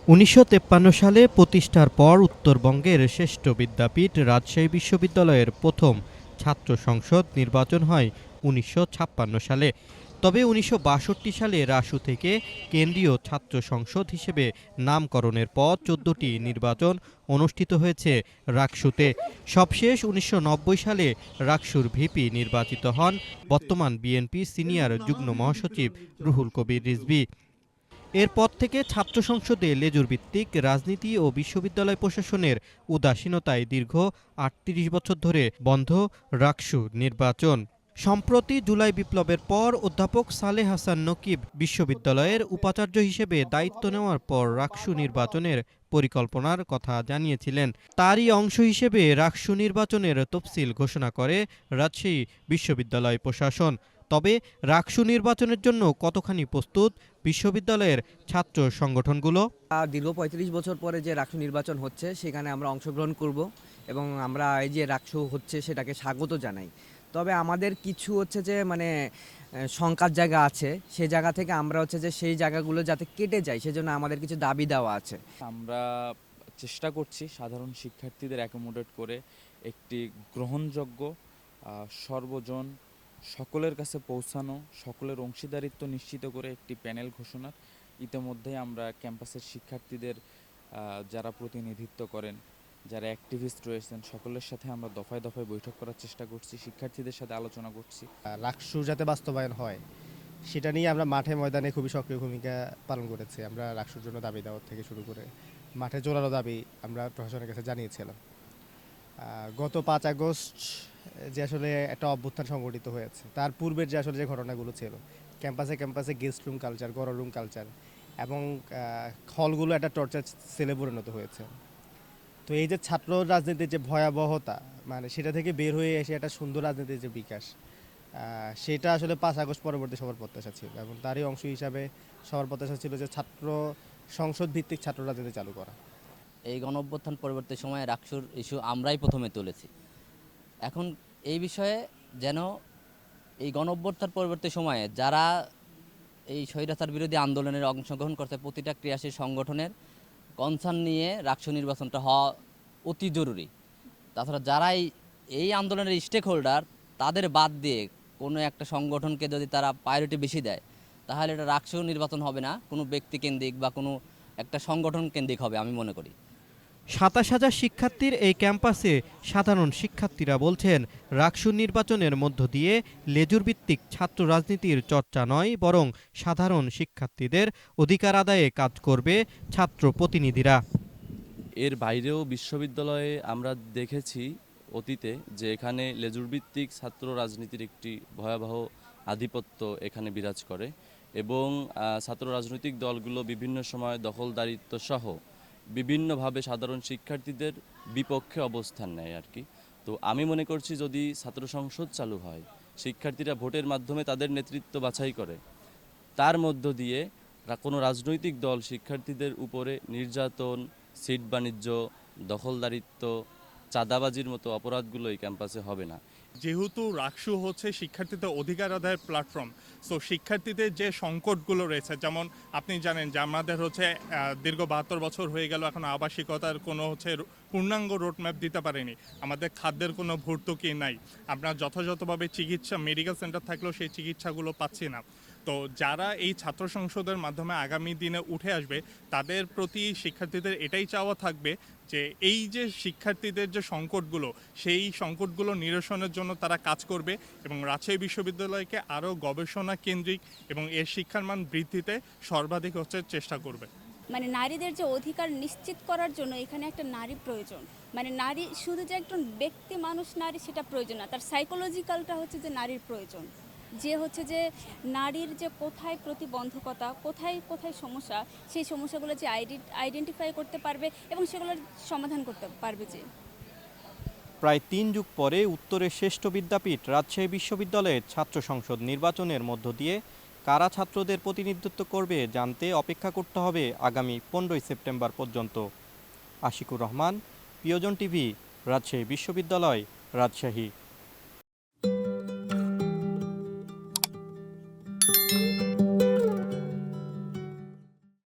১৯৫৩ সালে প্রতিষ্ঠার পর উত্তরবঙ্গের শ্রেষ্ঠ বিদ্যাপীঠ রাজশাহী বিশ্ববিদ্যালয়ের প্রথম ছাত্র সংসদ নির্বাচন হয় ১৯৫৬ সালে। তবে ১৯৬২ সালে রাসু থেকে কেন্দ্রীয় ছাত্র সংসদ হিসেবে নামকরণের পর ১৪টি নির্বাচন অনুষ্ঠিত হয়েছে রাকসুতে। সবশেষ ১৯৯০ সালে রাকসুর ভিপি নির্বাচিত হন বর্তমান বিএনপি সিনিয়র যুগ্ম মহাসচিব রুহুল কবির রিজভী। এরপর থেকে ছাত্র সংসদে লেজুর ভিত্তিক রাজনীতি ও বিশ্ববিদ্যালয় প্রশাসনের উদাসীনতায় দীর্ঘ ৩৮ বছর ধরে বন্ধ রাকসু নির্বাচন। সম্প্রতি জুলাই বিপ্লবের পর অধ্যাপক সালেহ হাসান নকিব বিশ্ববিদ্যালয়ের উপাচার্য হিসেবে দায়িত্ব নেওয়ার পর রাকসু নির্বাচনের পরিকল্পনার কথা জানিয়েছিলেন। তারই অংশ হিসেবে রাকসু নির্বাচনের তফসিল ঘোষণা করে রাজশাহী বিশ্ববিদ্যালয় প্রশাসন। তবে রাকসু নির্বাচনের জন্য কতখানি প্রস্তুত বিশ্ববিদ্যালয়ের ছাত্র সংগঠনগুলো? দীর্ঘ ৩৫ বছর পরে যে রাকসু নির্বাচন হচ্ছে সেখানে আমরা অংশগ্রহণ করব এবং আমরা এই যে রাকসু হচ্ছে সেটাকে স্বাগত জানাই। তবে আমাদের কিছু হচ্ছে যে শঙ্কার জায়গা আছে, সেই জায়গা থেকে আমরা হচ্ছে যে সেই জায়গাগুলো যাতে কেটে যায় সেজন্য আমাদের কিছু দাবি দেওয়া আছে। আমরা চেষ্টা করছি সাধারণ শিক্ষার্থীদের অ্যাকোমোডেট করে একটি গ্রহণযোগ্য সর্বজন সকলের কাছে পৌঁছানো, সকলের অংশীদারিত্ব নিশ্চিত করে একটি প্যানেল ঘোষণার। ইতিমধ্যেই আমরা ক্যাম্পাসের শিক্ষার্থীদের যারা প্রতিনিধিত্ব করেন, যারা অ্যাক্টিভিস্ট রয়েছেন, সকলের সাথে আমরা দফায় দফায় বৈঠক করার চেষ্টা করছি, শিক্ষার্থীদের সাথে আলোচনা করছি। রাকসু যাতে বাস্তবায়ন হয় সেটা নিয়ে আমরা মাঠে ময়দানে খুবই সক্রিয় ভূমিকা পালন করেছি। আমরা রাকসুর জন্য দাবি দেওয়ার থেকে শুরু করে মাঠে জোরালো দাবি আমরা প্রশাসনের কাছে জানিয়েছিলাম। গত ৫ আগস্ট যে আসলে একটা অভ্যুত্থান সংগঠিত হয়েছে, তার পূর্বের যে আসলে যে ঘটনাগুলো ছিল, ক্যাম্পাসে ক্যাম্পাসে গেস্ট রুম কালচার, গড় রুম কালচার এবং হলগুলো একটা টর্চার সেলে পরিণত হয়েছে। তো এই যে ছাত্র রাজনীতির যে ভয়াবহতা, সেটা থেকে বের হয়ে এসে একটা সুন্দর রাজনীতির যে বিকাশ, সেটা আসলে ৫ আগস্ট পরবর্তী সবার প্রত্যাশা ছিল এবং তারই অংশ হিসাবে সবার প্রত্যাশা ছিল যে ছাত্র সংসদ ভিত্তিক ছাত্র রাজনীতি চালু করা। এই গণঅভ্যুত্থান পরবর্তী সময়ে রাকসুর ইস্যু আমরাই প্রথমে তুলেছি। এখন এই বিষয়ে যেন এই গণঅভ্যুত্থান পরবর্তী সময়ে যারা এই স্বৈরাচার বিরোধী আন্দোলনের অংশগ্রহণ করছে, প্রতিটা ক্রিয়াশীল সংগঠনের কনসার্ন নিয়ে রাকসু নির্বাচনটা হওয়া অতি জরুরি। তাছাড়া যারা এই আন্দোলনের স্টেক হোল্ডার, তাদের বাদ দিয়ে কোনো একটা সংগঠনকে যদি তারা প্রায়োরিটি বেশি দেয়, তাহলে এটা রাকসু নির্বাচন হবে না, কোনো ব্যক্তিকেন্দ্রিক বা কোনো একটা সংগঠন কেন্দ্রিক হবে আমি মনে করি। ২৭,০০০ শিক্ষার্থীর এই ক্যাম্পাসে সাধারণ শিক্ষার্থীরা বলছেন, রাকসু নির্বাচনের মধ্য দিয়ে লেজুর ভিত্তিক ছাত্র রাজনীতির চর্চা নয়, বরং সাধারণ শিক্ষার্থীদের অধিকার আদায়ে কাজ করবে ছাত্র প্রতিনিধিরা। এর বাইরেও বিশ্ববিদ্যালয়ে আমরা দেখেছি অতীতে যে এখানে লেজুর ভিত্তিক ছাত্র রাজনীতির একটি ভয়াবহ আধিপত্য এখানে বিরাজ করে এবং ছাত্র রাজনৈতিক দলগুলো বিভিন্ন সময় দখলদারিত্ব সহ বিভিন্নভাবে সাধারণ শিক্ষার্থীদের বিপক্ষে অবস্থান নেয় আর কি। তো আমি মনে করছি যদি ছাত্র সংসদ চালু হয়, শিক্ষার্থীরা ভোটের মাধ্যমে তাদের নেতৃত্ব বাছাই করে, তার মধ্য দিয়ে কোনো রাজনৈতিক দল শিক্ষার্থীদের উপরে নির্যাতন, সিট বাণিজ্য, দখলদারিত্ব, চাঁদাবাজির মতো অপরাধগুলো এই ক্যাম্পাসে হবে না। যেহেতু রাকসু হচ্ছে শিক্ষার্থীদের অধিকার আদায়ের প্ল্যাটফর্ম, সো শিক্ষার্থীদের যে সংকটগুলো রয়েছে, যেমন আপনি জানেন যে আমাদের হচ্ছে দীর্ঘ ৭২ বছর হয়ে গেল এখন আবাসিকতার কোনো হচ্ছে পূর্ণাঙ্গ রোডম্যাপ দিতে পারেনি, আমাদের খাদ্যের কোনো ভর্তুকি নাই, আমরা যথাযথভাবে চিকিৎসা মেডিকেল সেন্টার থাকলেও সেই চিকিৎসাগুলো পাচ্ছি না। তো যারা এই ছাত্র সংসদের মাধ্যমে আগামী দিনে উঠে আসবে, তাদের প্রতি শিক্ষার্থীদের এটাই চাওয়া থাকবে যে এই যে শিক্ষার্থীদের যে সংকটগুলো, সেই সংকটগুলো নিরসনের জন্য তারা কাজ করবে এবং রাজশাহী বিশ্ববিদ্যালয়কে আরও গবেষণা কেন্দ্রিক এবং এর শিক্ষার মান বৃদ্ধিতে সর্বাধিক হচ্ছে চেষ্টা করবে। নারীদের যে অধিকার নিশ্চিত করার জন্য এখানে একটা নারী প্রয়োজন। নারী শুধু যে একজন ব্যক্তি মানুষ নারী সেটা প্রয়োজন না, তার সাইকোলজিক্যালটা হচ্ছে যে নারীর প্রয়োজন, যে হচ্ছে যে নারীর যে কোথায় প্রতিবন্ধকতা, কোথায় কোথায় সমস্যা, সেই সমস্যাগুলো যে আইডেন্টিফাই করতে পারবে এবং সেগুলোর সমাধান করতে পারবে। যে প্রায় ৩ যুগ পরে উত্তরের শ্রেষ্ঠ বিদ্যাপীঠ রাজশাহী বিশ্ববিদ্যালয়ের ছাত্র সংসদ নির্বাচনের মধ্য দিয়ে কারা ছাত্রদের প্রতিনিধিত্ব করবে জানতে অপেক্ষা করতে হবে আগামী ১৫ই সেপ্টেম্বর পর্যন্ত। আশিকুর রহমান, প্রিয়জন টিভি, রাজশাহী বিশ্ববিদ্যালয়, রাজশাহী।